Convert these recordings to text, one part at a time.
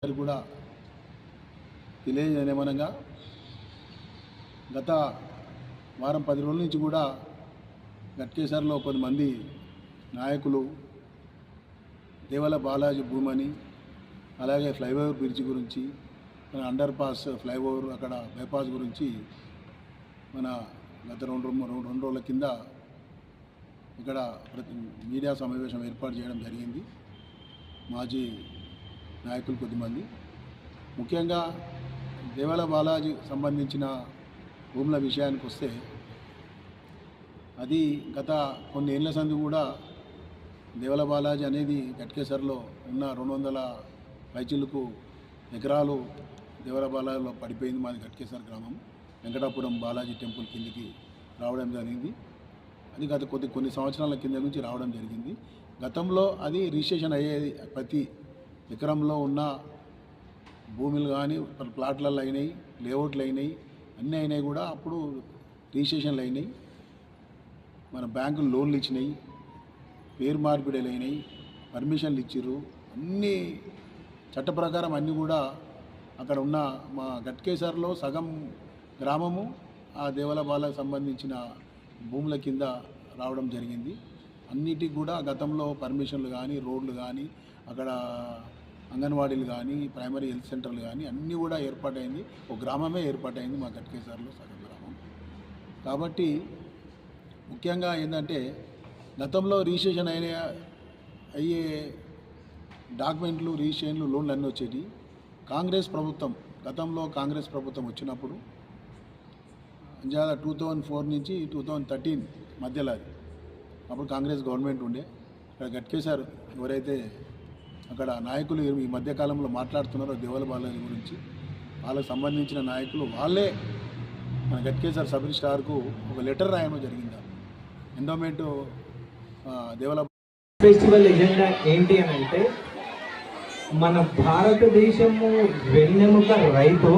కూడా తెలియజేయమనగా గత వారం 10 రోజుల నుంచి కూడా గట్కేసర్లో కొంతమంది నాయకులు దేవల బాలాజీ భూమని అలాగే ఫ్లైఓవర్ బ్రిడ్జ్ గురించి మన అండర్ పాస్ ఫ్లైఓవర్ అక్కడ బైపాస్ గురించి మన గత రెండు రోజుల కింద ఇక్కడ మీడియా సమావేశం ఏర్పాటు చేయడం జరిగింది. మాజీ నాయకులు కొద్దిమంది ముఖ్యంగా దేవల బాలాజీ సంబంధించిన భూముల విషయానికి వస్తే అది గత కొన్ని ఏళ్ల సంది కూడా దేవల బాలాజీ అనేది గట్కేసర్లో ఉన్న 200 పైచిలకు ఎకరాలు దేవల బాలాజీలో పడిపోయింది. మాది గట్కేసర్ గ్రామం వెంకటాపురం బాలాజీ టెంపుల్ కిందికి రావడం జరిగింది. అది గత కొన్ని సంవత్సరాల కింద నుంచి రావడం జరిగింది. గతంలో అది రిజిస్ట్రేషన్ అయ్యేది. ప్రతి ఎకరంలో ఉన్న భూములు కానీ ప్లాట్లలో అయినాయి, లేఅవుట్లు అయినాయి, అన్నీ అయినాయి కూడా అప్పుడు రిజిస్ట్రేషన్లు అయినాయి. మన బ్యాంకులు లోన్లు ఇచ్చినాయి, పేరు మార్పిడిలు అయినాయి, పర్మిషన్లు ఇచ్చిర్రు. అన్నీ చట్ట ప్రకారం అన్నీ కూడా అక్కడ ఉన్న మా గట్కేసర్లో సగం గ్రామము ఆ దేవల బాలకు సంబంధించిన భూముల కింద రావడం జరిగింది. అన్నిటికి కూడా గతంలో పర్మిషన్లు కానీ, రోడ్లు కానీ, అక్కడ అంగన్వాడీలు కానీ, ప్రైమరీ హెల్త్ సెంటర్లు కానీ అన్నీ కూడా ఏర్పాటైంది. ఒక గ్రామమే ఏర్పాటైంది మా గట్కేసర్లో సగం గ్రామం. కాబట్టి ముఖ్యంగా ఏంటంటే గతంలో రిజిస్ట్రేషన్ అయ్యే డాక్యుమెంట్లు, రిజిస్ట్రేషన్లు, లోన్లు అన్నీ వచ్చేవి. కాంగ్రెస్ ప్రభుత్వం గతంలో కాంగ్రెస్ ప్రభుత్వం వచ్చినప్పుడు అంజాల 2004 నుంచి 2013 మధ్యలో అప్పుడు కాంగ్రెస్ గవర్నమెంట్ ఉండే. ఇక్కడ గట్కేసర్ ఎవరైతే అక్కడ నాయకులు ఈ మధ్యకాలంలో మాట్లాడుతున్నారో దేవల బాలాజీ గురించి, వాళ్ళకు సంబంధించిన నాయకులు వాళ్ళే మన గట్కేసర్ సబ్ రిజిస్ట్రార్కు ఒక లెటర్ రాయడం జరిగింది. ఎండోమెంట్ దేవల ఫెస్టివల్ ఎజెండా ఏంటి అని అంటే మన భారతదేశము వెన్నెముక రైతు.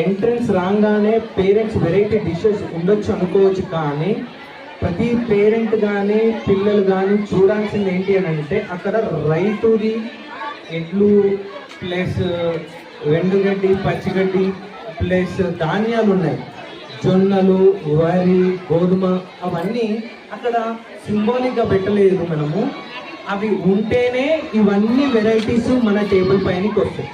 ఎంట్రన్స్ రాగానే పేరెంట్స్ వెరైటీ డిషెస్ ఉండొచ్చు అనుకోవచ్చు, కానీ ప్రతి పేరెంట్ కానీ పిల్లలు కానీ చూడాల్సింది ఏంటి అని అంటే అక్కడ రైతుది ఎడ్లు ప్లస్ వెండుగడ్డి, పచ్చిగడ్డి ప్లస్ ధాన్యాలు ఉన్నాయి. జొన్నలు, వరి, గోధుమ అవన్నీ అక్కడ సింబాలిక్గా పెట్టలేదు మనము. అవి ఉంటేనే ఇవన్నీ వెరైటీస్ మన టేబుల్ పైనకి వస్తాయి.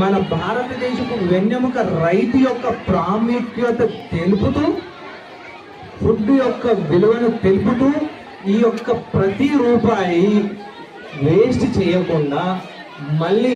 మన భారతదేశపు వెన్నెముక రైతు యొక్క ప్రాముఖ్యత తెలుపుతూ, ఫుడ్ యొక్క విలువను తెలుపుతూ, ఈ యొక్క ప్రతి రూపాయి వేస్ట్ చేయకుండా మళ్ళీ